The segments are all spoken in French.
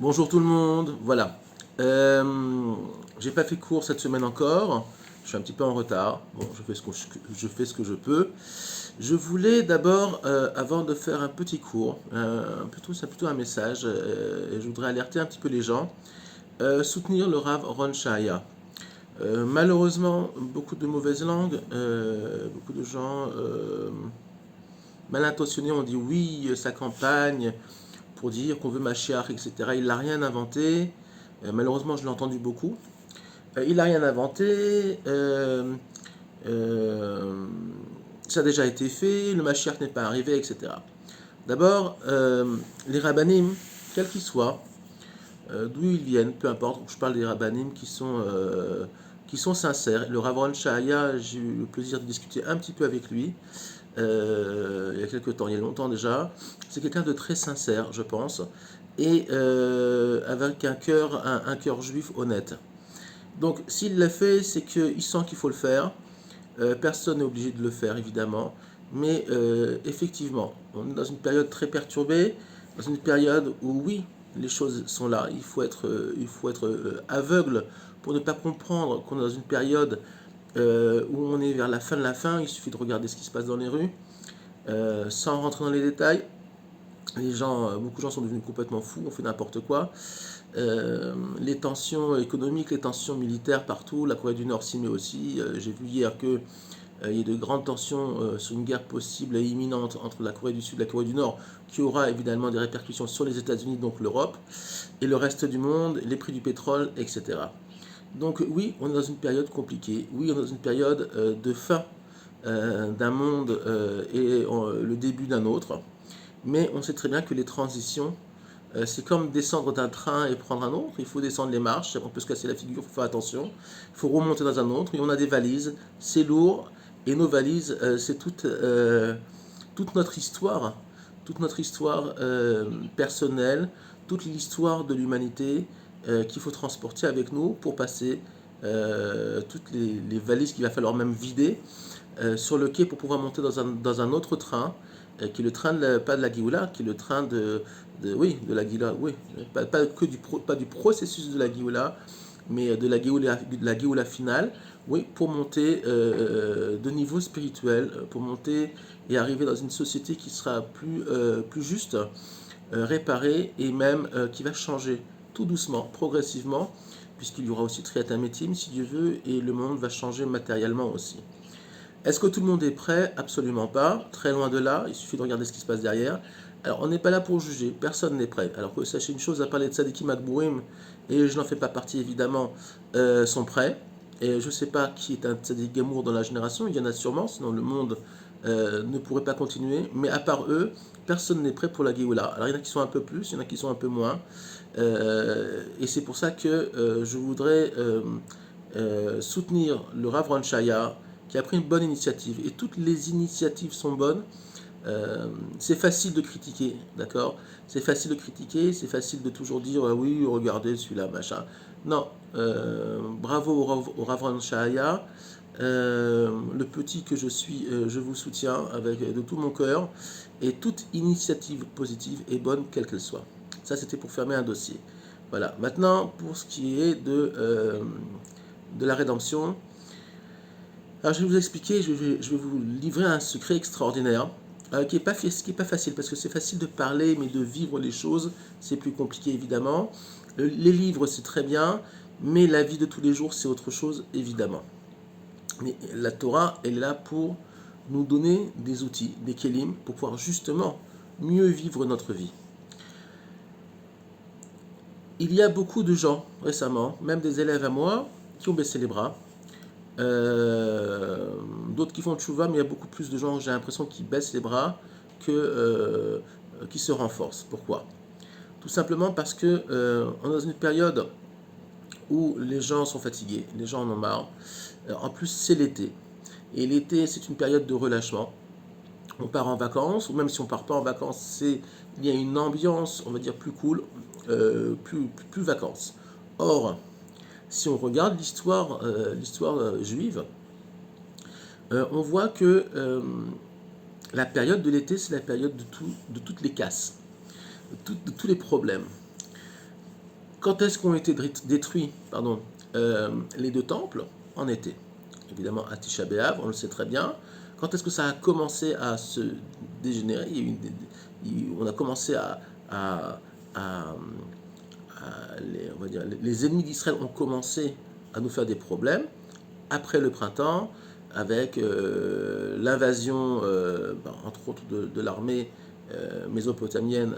Bonjour tout le monde, voilà. J'ai pas fait cours cette semaine encore, je suis un petit peu en retard. Bon, je fais ce que je peux. Je voulais d'abord, avant de faire un petit cours, c'est plutôt un message, et je voudrais alerter un petit peu les gens, soutenir le Rav Ron Shaya. Malheureusement, beaucoup de mauvaises langues, beaucoup de gens mal intentionnés ont dit oui, sa campagne pour dire qu'on veut Mashiach, etc. Il n'a rien inventé. Malheureusement, je l'ai entendu beaucoup. Il n'a rien inventé. Euh, Ça a déjà été fait. Le Mashiach n'est pas arrivé, etc. D'abord, les rabbanim, quels qu'ils soient, d'où ils viennent, peu importe. Je parle des rabbanim qui sont sincères. Le Rav Ron Shahaya, j'ai eu le plaisir de discuter un petit peu avec lui. Il y a quelques temps, il y a longtemps déjà. C'est quelqu'un de très sincère, je pense, et avec un cœur juif honnête. Donc, s'il l'a fait, c'est qu'il sent qu'il faut le faire. Personne n'est obligé de le faire, évidemment. Mais effectivement, on est dans une période très perturbée, dans une période où, oui, les choses sont là. Il faut être aveugle pour ne pas comprendre qu'on est dans une période où on est vers la fin de la fin. Il suffit de regarder ce qui se passe dans les rues. Sans rentrer dans les détails, beaucoup de gens sont devenus complètement fous, on fait n'importe quoi. Les tensions économiques, les tensions militaires partout, la Corée du Nord s'y met aussi. J'ai vu hier qu'il y a de grandes tensions sur une guerre possible et imminente entre la Corée du Sud et la Corée du Nord, qui aura évidemment des répercussions sur les États-Unis, donc l'Europe, et le reste du monde, les prix du pétrole, etc. Donc oui, on est dans une période compliquée, oui, on est dans une période de fin d'un monde le début d'un autre. Mais on sait très bien que les transitions, c'est comme descendre d'un train et prendre un autre. Il faut descendre les marches, on peut se casser la figure, il faut faire attention. Il faut remonter dans un autre. Et on a des valises, c'est lourd. Et nos valises, c'est toute toute notre histoire personnelle, toute l'histoire de l'humanité qu'il faut transporter avec nous pour passer toutes les valises qu'il va falloir même vider sur le quai pour pouvoir monter dans un autre train, qui est le train pas de la Géoula, qui est le train oui, de la Géoula, oui, pas du processus de la Géoula, mais de la Géoula finale, oui, pour monter de niveau spirituel, pour monter et arriver dans une société qui sera plus juste, réparée et même qui va changer tout doucement, progressivement, puisqu'il y aura aussi Triatamétim, si Dieu veut, et le monde va changer matériellement aussi. Est-ce que tout le monde est prêt? Absolument pas. Très loin de là. Il suffit de regarder ce qui se passe derrière. Alors, on n'est pas là pour juger. Personne n'est prêt. Alors que sachez une chose, à part les tzadikim Akbourim, et je n'en fais pas partie évidemment, sont prêts. Et je ne sais pas qui est un tzadik Gamour dans la génération. Il y en a sûrement, sinon le monde ne pourrait pas continuer. Mais à part eux, personne n'est prêt pour la Géoula. Alors, il y en a qui sont un peu plus, il y en a qui sont un peu moins. Et c'est pour ça que je voudrais soutenir le Rav Ron Shaya, qui a pris une bonne initiative. Et toutes les initiatives sont bonnes. C'est facile de critiquer, d'accord? C'est facile de critiquer, c'est facile de toujours dire oui, regardez celui-là, machin. Non, bravo au Rav Ron Shahaya. Le petit que je suis, je vous soutiens avec de tout mon cœur. Et toute initiative positive est bonne, quelle qu'elle soit. Ça, c'était pour fermer un dossier. Voilà. Maintenant, pour ce qui est de la rédemption, alors je vais vous expliquer, je vais vous livrer un secret extraordinaire qui n'est pas facile, parce que c'est facile de parler, mais de vivre les choses, c'est plus compliqué évidemment. Les livres, c'est très bien, mais la vie de tous les jours, c'est autre chose évidemment. Mais la Torah, elle est là pour nous donner des outils, des kelim, pour pouvoir justement mieux vivre notre vie. Il y a beaucoup de gens récemment, même des élèves à moi, qui ont baissé les bras. D'autres qui font tchouva, mais il y a beaucoup plus de gens, j'ai l'impression, qui baissent les bras qui se renforcent. Pourquoi? Tout simplement parce que on est dans une période où les gens sont fatigués, les gens en ont marre. En plus, c'est l'été. Et l'été, c'est une période de relâchement. On part en vacances, ou même si on part pas en vacances, il y a une ambiance, on va dire, plus cool, plus vacances. Or, si on regarde l'histoire juive, on voit que la période de l'été, c'est la période de toutes les casses, de tous les problèmes. Quand est-ce qu'ont été détruits les deux temples? En été. Évidemment, à Tisha B'Av, on le sait très bien. Quand est-ce que ça a commencé à se dégénérer? On a commencé à- à- on va dire, les ennemis d'Israël ont commencé à nous faire des problèmes après le printemps, avec l'invasion, entre autres, de l'armée mésopotamienne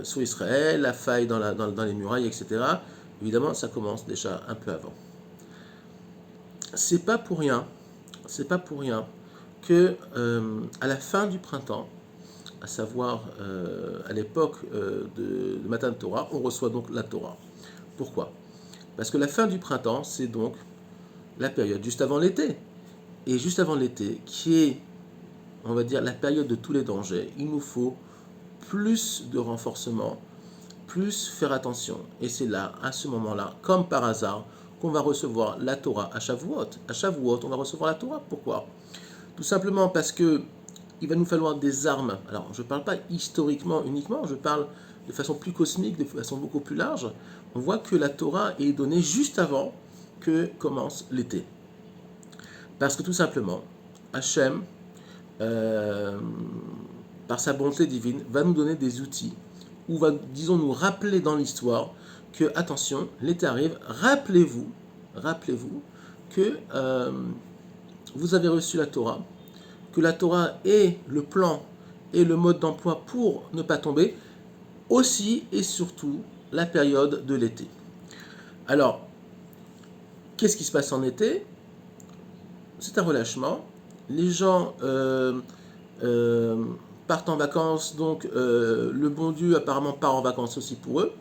sur Israël, la faille dans les murailles, etc. Évidemment, ça commence déjà un peu avant. C'est pas pour rien, c'est pas pour rien que à la fin du printemps, à savoir à l'époque de Matan Torah, on reçoit donc la Torah. Pourquoi? Parce que la fin du printemps, c'est donc la période juste avant l'été. Et juste avant l'été, qui est, on va dire, la période de tous les dangers, il nous faut plus de renforcement, plus faire attention. Et c'est là, à ce moment-là, comme par hasard, qu'on va recevoir la Torah à Shavuot. À Shavuot, on va recevoir la Torah. Pourquoi? Tout simplement parce que il va nous falloir des armes. Alors, je ne parle pas historiquement uniquement, je parle de façon plus cosmique, de façon beaucoup plus large. On voit que la Torah est donnée juste avant que commence l'été. Parce que tout simplement, Hachem, par sa bonté divine, va nous donner des outils, ou va, disons, nous rappeler dans l'histoire que, attention, l'été arrive, rappelez-vous que vous avez reçu la Torah, que la Torah est le plan et le mode d'emploi pour ne pas tomber, aussi et surtout la période de l'été. Alors, qu'est-ce qui se passe en été? C'est un relâchement. Les gens partent en vacances, donc le bon Dieu apparemment part en vacances aussi pour eux.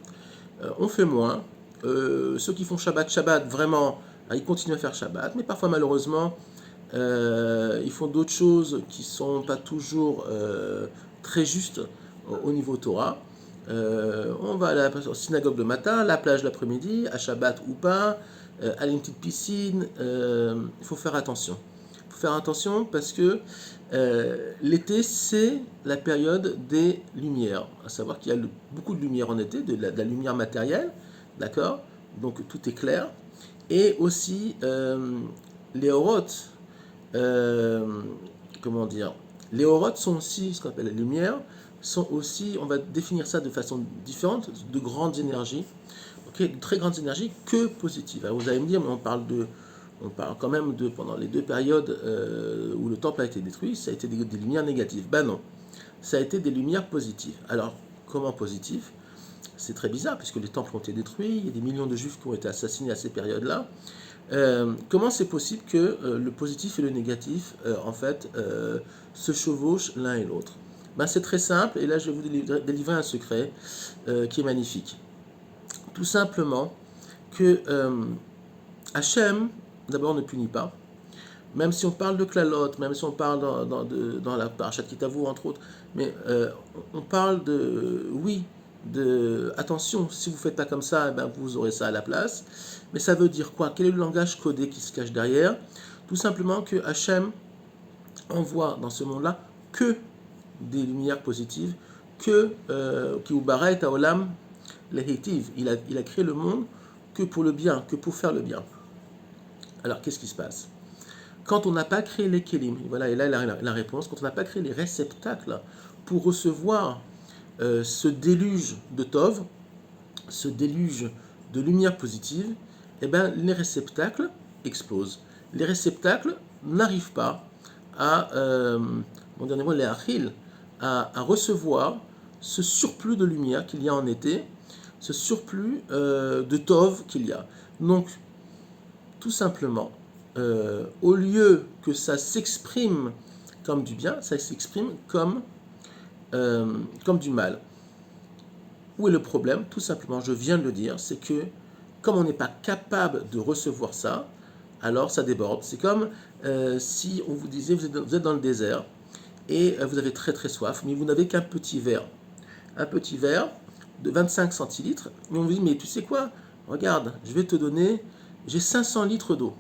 On fait moins. Ceux qui font Shabbat, vraiment, ils continuent à faire Shabbat, mais parfois malheureusement, ils font d'autres choses qui ne sont pas toujours très justes au niveau Torah. On va à la synagogue le matin, à la plage l'après-midi, à Shabbat ou pas, aller à une petite piscine. Il faut faire attention. Il faut faire attention parce que l'été, c'est la période des lumières. À savoir qu'il y a beaucoup de lumière en été, de la lumière matérielle, d'accord? Donc tout est clair. Et aussi les orotes. Comment dire? Les orotes sont aussi, ce qu'on appelle les lumières, sont aussi, on va définir ça de façon différente, de grandes énergies, okay, de très grandes énergies que positives. Alors vous allez me dire, mais on parle quand même de, pendant les deux périodes où le temple a été détruit, ça a été des lumières négatives. Ben non, ça a été des lumières positives. Alors, comment positives? C'est très bizarre, puisque les temples ont été détruits, il y a des millions de juifs qui ont été assassinés à ces périodes-là. Comment c'est possible que le positif et le négatif, en fait, se chevauchent l'un et l'autre? Ben, c'est très simple, et là je vais vous délivrer un secret qui est magnifique. Tout simplement que Hachem, d'abord, ne punit pas. Même si on parle de Klalot, même si on parle dans la Parashat Kitavo, entre autres, mais on parle de, oui, attention, si vous ne faites pas comme ça, eh ben, vous aurez ça à la place. Mais ça veut dire quoi? Quel est le langage codé qui se cache derrière? Tout simplement que Hachem envoie dans ce monde-là que des lumières positives, que qui ubarait haolam lehitiv. Il a créé le monde que pour le bien, que pour faire le bien. Alors qu'est-ce qui se passe? Quand on n'a pas créé les kélim, voilà, et là la réponse, quand on n'a pas créé les réceptacles pour recevoir ce déluge de Tov, ce déluge de lumière positive, eh ben, les réceptacles explosent. Les réceptacles n'arrivent pas à, mon dernier mot, les achil, à recevoir ce surplus de lumière qu'il y a en été, ce surplus de Tov qu'il y a. Donc, tout simplement, au lieu que ça s'exprime comme du bien, ça s'exprime comme du mal. Où est le problème? Tout simplement, je viens de le dire, c'est que comme on n'est pas capable de recevoir ça, alors ça déborde. C'est comme si on vous disait, vous êtes dans le désert et vous avez très très soif, mais vous n'avez qu'un petit verre. Un petit verre de 25 centilitres. Et on vous dit, mais tu sais quoi? Regarde, je vais te donner, j'ai 500 litres d'eau.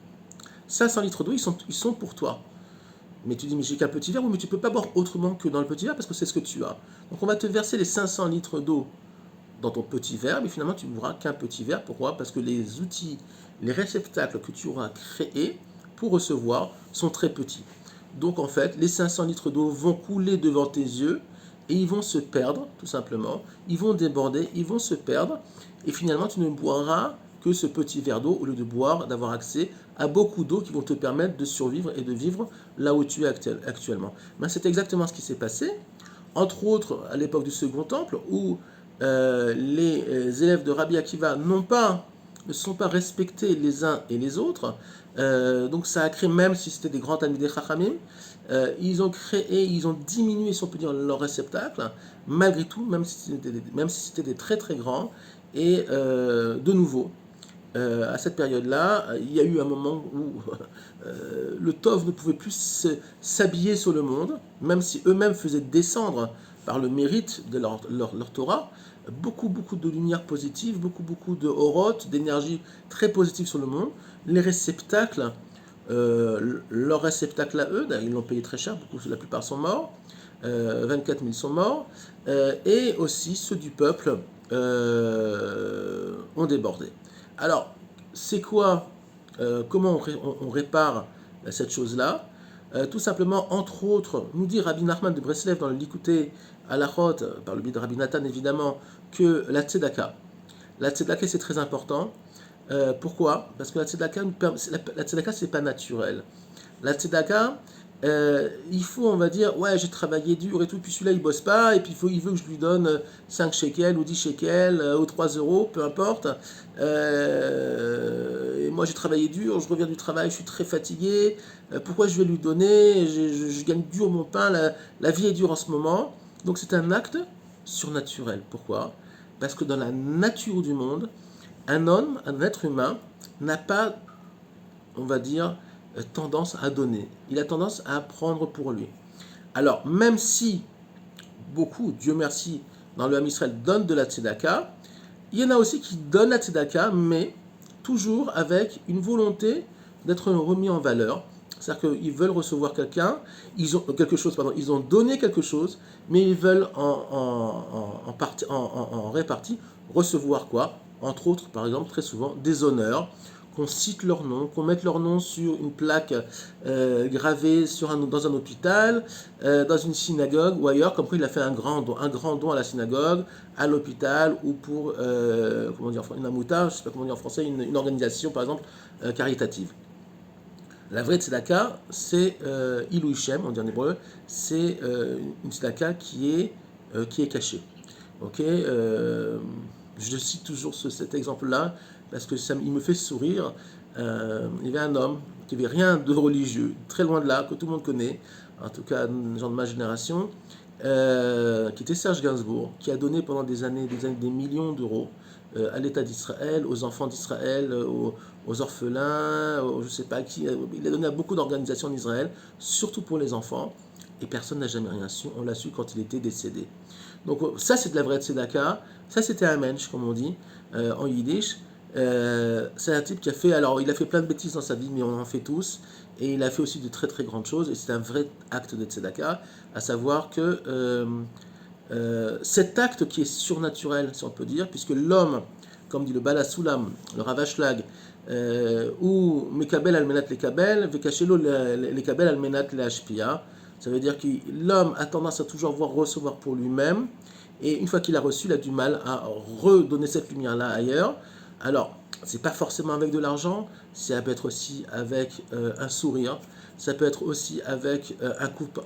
500 litres d'eau, ils sont pour toi. Mais tu dis, mais j'ai qu'un petit verre, oui, mais tu ne peux pas boire autrement que dans le petit verre parce que c'est ce que tu as. Donc on va te verser les 500 litres d'eau dans ton petit verre, mais finalement tu ne boiras qu'un petit verre. Pourquoi? Parce que les outils, les réceptacles que tu auras créés pour recevoir sont très petits. Donc en fait, les 500 litres d'eau vont couler devant tes yeux et ils vont se perdre, tout simplement. Ils vont déborder, ils vont se perdre et finalement tu ne boiras que ce petit verre d'eau au lieu de boire, d'avoir accès à beaucoup d'eau qui vont te permettre de survivre et de vivre là où tu es actuellement. Ben, c'est exactement ce qui s'est passé, entre autres à l'époque du Second Temple, où les élèves de Rabbi Akiva ne sont pas respectés les uns et les autres. Donc ça a créé, même si c'était des grands Talmidei Chachamim, ils ont diminué, si on peut dire, leur réceptacle, malgré tout, même si c'était des très très grands. Et de nouveau, à cette période-là, il y a eu un moment où le Tov ne pouvait plus s'habiller sur le monde, même si eux-mêmes faisaient descendre par le mérite de leur Torah beaucoup de lumière positive, beaucoup de oroth, d'énergie très positive sur le monde. Les réceptacles, leurs réceptacles à eux, ils l'ont payé très cher, la plupart sont morts, 24 000 sont morts, et aussi ceux du peuple ont débordé. Alors, c'est quoi, comment on répare cette chose-là? Tout simplement, entre autres, nous dit Rabbi Nachman de Breslev dans le Likutei Halachot, par le biais de Rabbi Nathan évidemment, que la tzedaka. La tzedaka, c'est très important. Pourquoi? Parce que la tzedaka, c'est pas naturel. La tzedaka, il faut, on va dire, ouais, j'ai travaillé dur et tout, puis celui-là, il bosse pas, et puis il veut que je lui donne 5 shekels ou 10 shekels ou 3 euros, peu importe. Et moi, j'ai travaillé dur, je reviens du travail, je suis très fatigué. Pourquoi je vais lui donner? Je gagne dur mon pain, la vie est dure en ce moment. Donc, c'est un acte surnaturel. Pourquoi? Parce que dans la nature du monde, un homme, un être humain, n'a pas, on va dire, tendance à donner. Il a tendance à prendre pour lui. Alors, même si beaucoup, Dieu merci, dans le Ham Israël donnent de la tzedaka, il y en a aussi qui donnent la tzedaka, mais toujours avec une volonté d'être remis en valeur. C'est-à-dire qu'ils veulent recevoir quelque chose, ils ont donné quelque chose, mais ils veulent en répartie recevoir quoi? Entre autres, par exemple, très souvent, des honneurs, qu'on cite leur nom, qu'on mette leur nom sur une plaque gravée dans un hôpital, dans une synagogue ou ailleurs, comme quoi il a fait un grand don à la synagogue, à l'hôpital ou pour, comment dire, une amouta, je ne sais pas comment dire en français, une organisation par exemple caritative. La vraie tzedaka, c'est Ilou Shem, on dit en hébreu, c'est une tzedaka qui est cachée. Ok, je cite toujours cet exemple-là parce que il me fait sourire. Il y avait un homme qui n'avait rien de religieux, très loin de là, que tout le monde connaît, en tout cas des gens de ma génération, qui était Serge Gainsbourg, qui a donné pendant des années des millions d'euros à l'État d'Israël, aux enfants d'Israël, aux orphelins, je ne sais pas qui. Il a donné à beaucoup d'organisations en Israël, surtout pour les enfants, et personne n'a jamais rien su. On l'a su quand il était décédé. Donc ça, c'est de la vraie tzedaka. Ça, c'était un mensch, comme on dit en yiddish. C'est un type qui a fait, alors il a fait plein de bêtises dans sa vie, mais on en fait tous, et il a fait aussi de très très grandes choses, et c'est un vrai acte de tzedaka, à savoir que cet acte qui est surnaturel, si on peut dire, puisque l'homme, comme dit le Bala Sulam, le Ravashlag, ou Mekabel almenat lekabel, vekashelo lekabel almenat leashpia, ça veut dire que l'homme a tendance à toujours recevoir pour lui-même, et une fois qu'il a reçu, il a du mal à redonner cette lumière-là ailleurs. Alors, c'est pas forcément avec de l'argent, ça peut être aussi avec un sourire, ça peut être aussi avec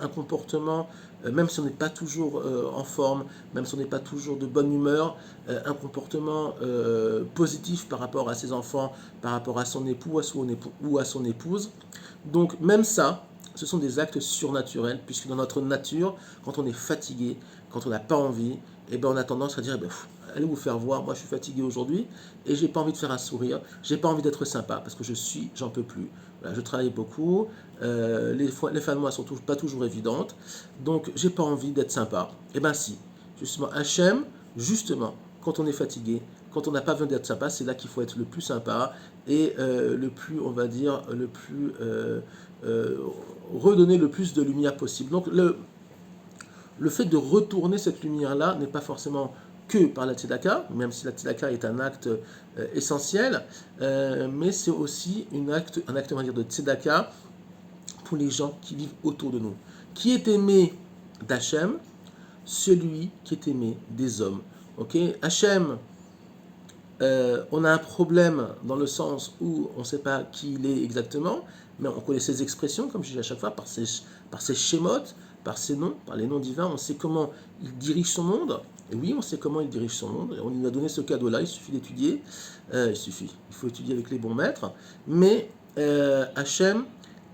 un comportement, même si on n'est pas toujours en forme, même si on n'est pas toujours de bonne humeur, un comportement positif par rapport à ses enfants, par rapport à son époux ou à son épouse. Donc même ça, ce sont des actes surnaturels, puisque dans notre nature, quand on est fatigué, quand on n'a pas envie, eh ben on a tendance à dire, allez vous faire voir, moi je suis fatigué aujourd'hui, et j'ai pas envie de faire un sourire, j'ai pas envie d'être sympa, parce que j'en peux plus. Voilà, je travaille beaucoup, les fins de mois sont pas toujours évidentes, donc j'ai pas envie d'être sympa. Eh ben si, justement, Hachem, justement, quand on est fatigué, quand on n'a pas besoin d'être sympa, c'est là qu'il faut être le plus sympa et le plus, on va dire, le plus redonner le plus de lumière possible. Donc le fait de retourner cette lumière-là n'est pas forcément que par la tzedaka, même si la tzedaka est un acte essentiel, mais c'est aussi un acte on va dire, de tzedaka pour les gens qui vivent autour de nous. Qui est aimé d'Hachem? Celui qui est aimé des hommes. Ok, Hachem, on a un problème dans le sens où on ne sait pas qui il est exactement, mais on connaît ses expressions, comme je dis à chaque fois, par ses schémotes, par ses noms, par les noms divins. On sait comment il dirige son monde. Et oui, on sait comment il dirige son monde. On lui a donné ce cadeau-là, il suffit d'étudier. Il faut étudier avec les bons maîtres. Mais Hachem,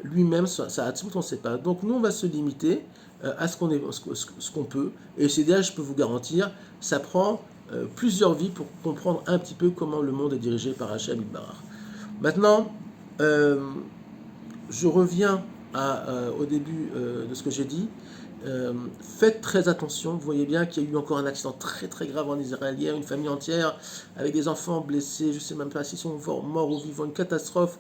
lui-même, ça on ne sait pas. Donc nous, on va se limiter à ce qu'on peut. Et c'est déjà, je peux vous garantir, ça prend plusieurs vies pour comprendre un petit peu comment le monde est dirigé par Hachem Itbarach. Maintenant, je reviens au début de ce que j'ai dit. Faites très attention. Vous voyez bien qu'il y a eu encore un accident très très grave en Israël hier, une famille entière avec des enfants blessés. Je ne sais même pas s'ils sont morts ou vivants. Une catastrophe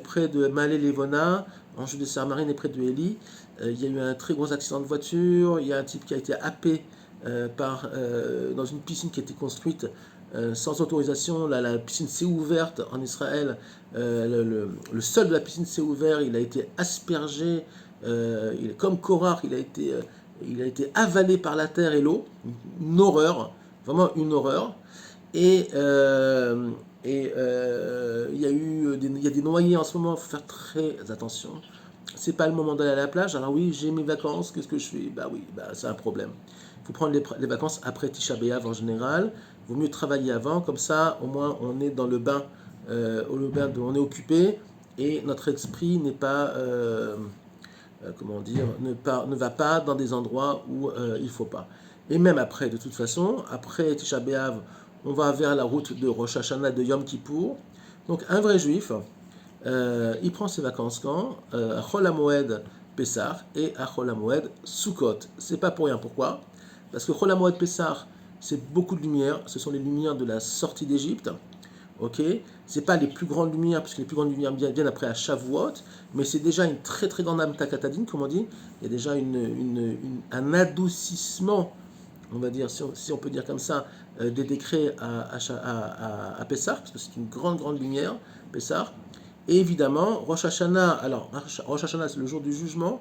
près de Malé Levona, en Judée-Samarine et près de Élie. Il y a eu un très gros accident de voiture. Il y a un type qui a été happé dans une piscine qui a été construite sans autorisation. La piscine s'est ouverte en Israël. Le sol de la piscine s'est ouvert. Il a été aspergé. Comme Korach, il a été avalé par la terre et l'eau. Une horreur. Vraiment une horreur. Et il y a des noyés en ce moment. Il faut faire très attention. C'est pas le moment d'aller à la plage. Alors oui, j'ai mes vacances. Qu'est-ce que je fais? Bah oui, c'est un problème. Il faut prendre les vacances après Tisha B'Av en général. Il vaut mieux travailler avant, comme ça, au moins, on est dans le bain, on est occupé et notre esprit n'est pas, comment dire, ne va pas dans des endroits où il ne faut pas. Et même après, de toute façon, après Tisha B'Av, on va vers la route de Rosh Hashanah, de Yom Kippour. Donc, un vrai juif, il prend ses vacances quand à Chol HaMoed Pessah et à Chol HaMoed Sukkot. C'est pas pour rien. Pourquoi? Parce que Chol HaMoed Pessah, c'est beaucoup de lumière. Ce sont les lumières de la sortie d'Égypte. Ok, c'est pas les plus grandes lumières, puisque les plus grandes lumières viennent après à Shavuot, mais c'est déjà une très très grande âme takatadine, comme on dit. Il y a déjà un adoucissement, on va dire, si on peut dire comme ça, des décrets à Pessah, parce que c'est une grande grande lumière, Pessah. Et évidemment, Rosh Hashanah, alors Rosh Hashanah c'est le jour du jugement,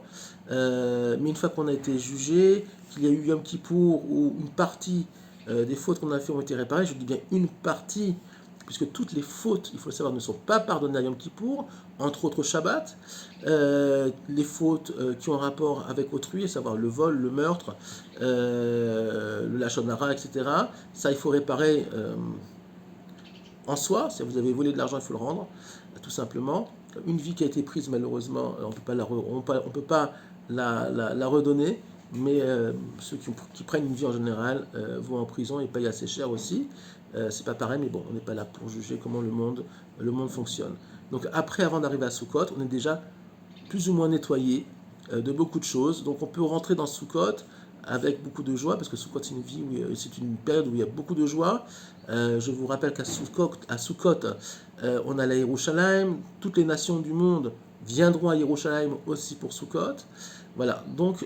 mais une fois qu'on a été jugé, qu'il y a eu Yom Kippour, où une partie des fautes qu'on a fait ont été réparées, je dis bien une partie, puisque toutes les fautes, il faut le savoir, ne sont pas pardonnées à Yom Kippour, entre autres Shabbat, les fautes qui ont rapport avec autrui, à savoir le vol, le meurtre, le lashon hara, etc. Ça, il faut réparer en soi. Si vous avez volé de l'argent, il faut le rendre, tout simplement. Une vie qui a été prise, malheureusement, on ne peut pas la redonner, mais ceux qui prennent une vie en général vont en prison et payent assez cher aussi. C'est pas pareil, mais bon, on n'est pas là pour juger comment le monde fonctionne. Donc après, avant d'arriver à Sukkot, on est déjà plus ou moins nettoyé de beaucoup de choses. Donc on peut rentrer dans Sukkot avec beaucoup de joie, parce que Sukkot c'est une période où il y a beaucoup de joie. Je vous rappelle qu'à Sukkot, on a la Yerushalayim. Toutes les nations du monde viendront à Yerushalayim aussi pour Sukkot. Voilà. Donc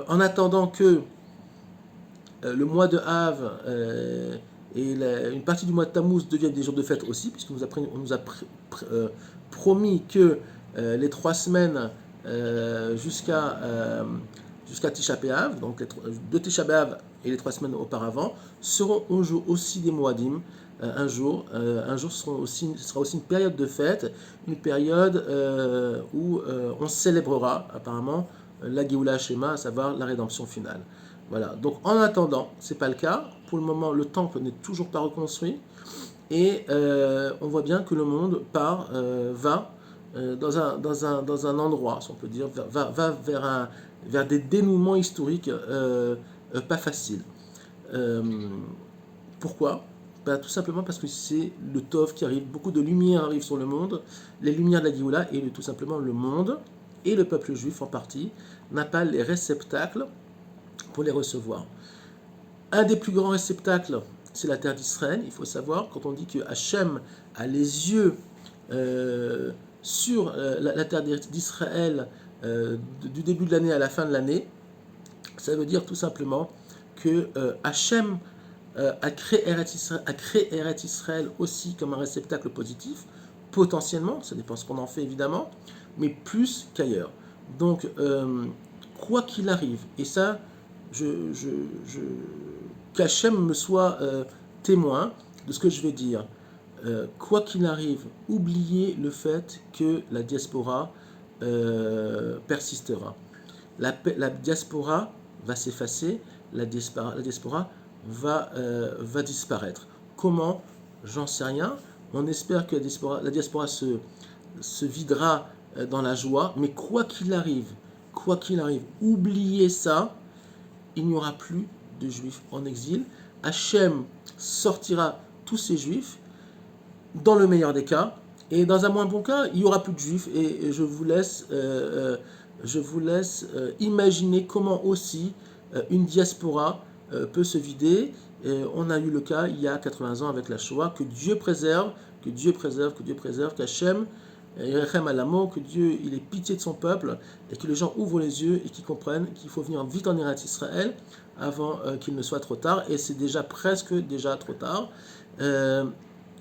en attendant que le mois de Av et une partie du mois de Tammuz deviennent des jours de fête aussi, puisqu'on nous a promis que les 3 semaines jusqu'à Tisha B'Av, donc de Tisha B'Av et les 3 semaines auparavant, seront aussi des Moadim. Un jour sera aussi une période de fête, une période où on célébrera apparemment la Géoula Shema, à savoir la rédemption finale. Voilà. Donc en attendant, c'est pas le cas. Pour le moment, le temple n'est toujours pas reconstruit et on voit bien que le monde va dans un endroit, si on peut dire, va vers des dénouements historiques pas faciles. Pourquoi? Ben, tout simplement parce que c'est le Tov qui arrive, beaucoup de lumière arrive sur le monde, les lumières de la Géoula, et tout simplement le monde, et le peuple juif en partie, n'a pas les réceptacles pour les recevoir. Un des plus grands réceptacles, c'est la terre d'Israël. Il faut savoir, quand on dit que Hachem a les yeux sur la terre d'Israël du début de l'année à la fin de l'année, ça veut dire tout simplement que Hachem à créer Eretz Israël aussi comme un réceptacle positif, potentiellement, ça dépend ce qu'on en fait évidemment, mais plus qu'ailleurs. Donc, quoi qu'il arrive, et ça, je qu'Hachem me soit témoin de ce que je vais dire. Quoi qu'il arrive, oubliez le fait que la diaspora persistera. La diaspora va s'effacer, la diaspora va disparaître. Comment? J'en sais rien. On espère que la diaspora se videra dans la joie, mais quoi qu'il arrive, oubliez ça, il n'y aura plus de juifs en exil. Hachem sortira tous ces juifs, dans le meilleur des cas, et dans un moins bon cas, il n'y aura plus de juifs, et je vous laisse imaginer comment aussi une diaspora peut se vider. On a eu le cas il y a 80 ans avec la Shoah. Que Dieu préserve, que Dieu préserve, que Dieu préserve, qu'Hachem, que Dieu il ait pitié de son peuple et que les gens ouvrent les yeux et qu'ils comprennent qu'il faut venir vite en Eretz Israël avant qu'il ne soit trop tard. Et c'est déjà trop tard.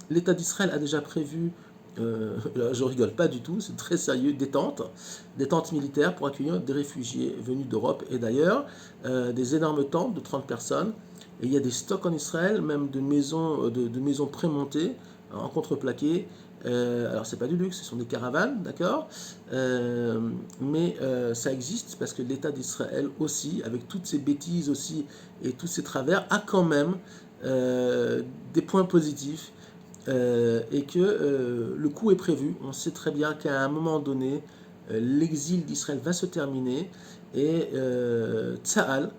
L'État d'Israël a déjà prévu, je rigole pas du tout, c'est très sérieux, des tentes militaires pour accueillir des réfugiés venus d'Europe et d'ailleurs, des énormes tentes de 30 personnes. Et il y a des stocks en Israël, même de maisons prémontées, en contreplaqué. Alors c'est pas du luxe, ce sont des caravanes, d'accord, mais ça existe parce que l'État d'Israël aussi, avec toutes ces bêtises aussi et tous ces travers, a quand même des points positifs. Et que le coup est prévu. On sait très bien qu'à un moment donné, l'exil d'Israël va se terminer et Tsahal,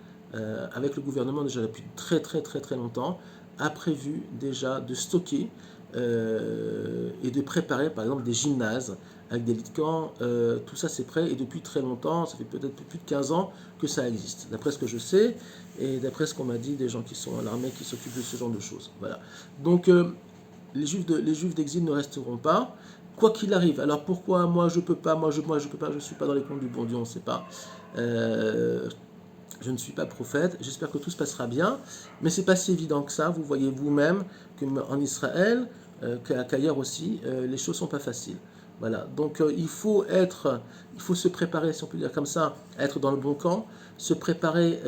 avec le gouvernement déjà depuis très très très très longtemps, a prévu déjà de stocker et de préparer par exemple des gymnases avec des lits de camp, tout ça c'est prêt et depuis très longtemps, ça fait peut-être plus de 15 ans que ça existe, d'après ce que je sais et d'après ce qu'on m'a dit des gens qui sont à l'armée qui s'occupent de ce genre de choses. Voilà. Donc les juifs d'exil ne resteront pas, quoi qu'il arrive. Alors pourquoi moi je peux pas, moi je peux pas, je suis pas dans les comptes du bon Dieu, on ne sait pas. Je ne suis pas prophète, j'espère que tout se passera bien, mais c'est pas si évident que ça. Vous voyez vous-même qu'en Israël, qu'ailleurs aussi, les choses sont pas faciles. Voilà, donc il faut se préparer, si on peut dire comme ça, à être dans le bon camp, se préparer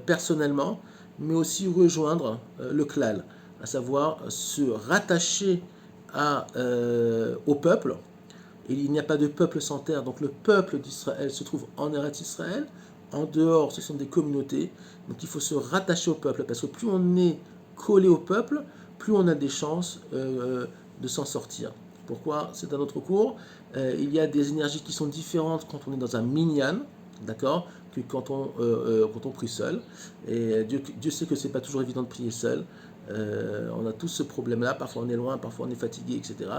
personnellement, mais aussi rejoindre le klal, à savoir se rattacher au peuple. Et il n'y a pas de peuple sans terre, donc le peuple d'Israël se trouve en Eretz Israël. En dehors, ce sont des communautés, donc il faut se rattacher au peuple, parce que plus on est collé au peuple, plus on a des chances de s'en sortir. Pourquoi? C'est un autre cours. Il y a des énergies qui sont différentes quand on est dans un minyan, d'accord, que quand on prie seul. Et Dieu sait que c'est pas toujours évident de prier seul. On a tous ce problème-là, parfois on est loin, parfois on est fatigué, etc.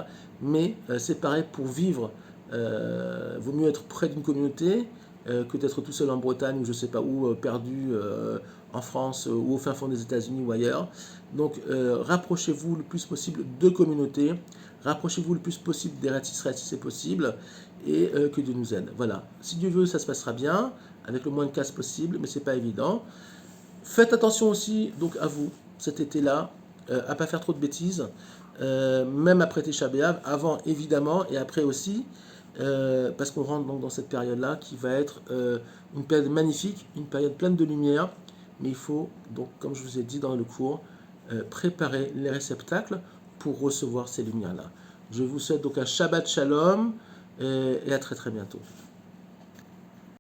Mais c'est pareil pour vivre. Vaut mieux être près d'une communauté que d'être tout seul en Bretagne ou je ne sais pas où, perdu en France ou au fin fond des États-Unis ou ailleurs. Donc rapprochez-vous le plus possible de communautés, rapprochez-vous le plus possible d'Eretz Israël si c'est possible, et que Dieu nous aide. Voilà. Si Dieu veut, ça se passera bien, avec le moins de casse possible, mais c'est pas évident. Faites attention aussi donc à vous cet été-là, à pas faire trop de bêtises, même après Tisha B'Av, avant évidemment et après aussi, parce qu'on rentre donc dans cette période-là qui va être une période magnifique, une période pleine de lumière, mais il faut donc, comme je vous ai dit dans le cours, préparer les réceptacles pour recevoir ces lumières-là. Je vous souhaite donc un Shabbat Shalom et à très très bientôt.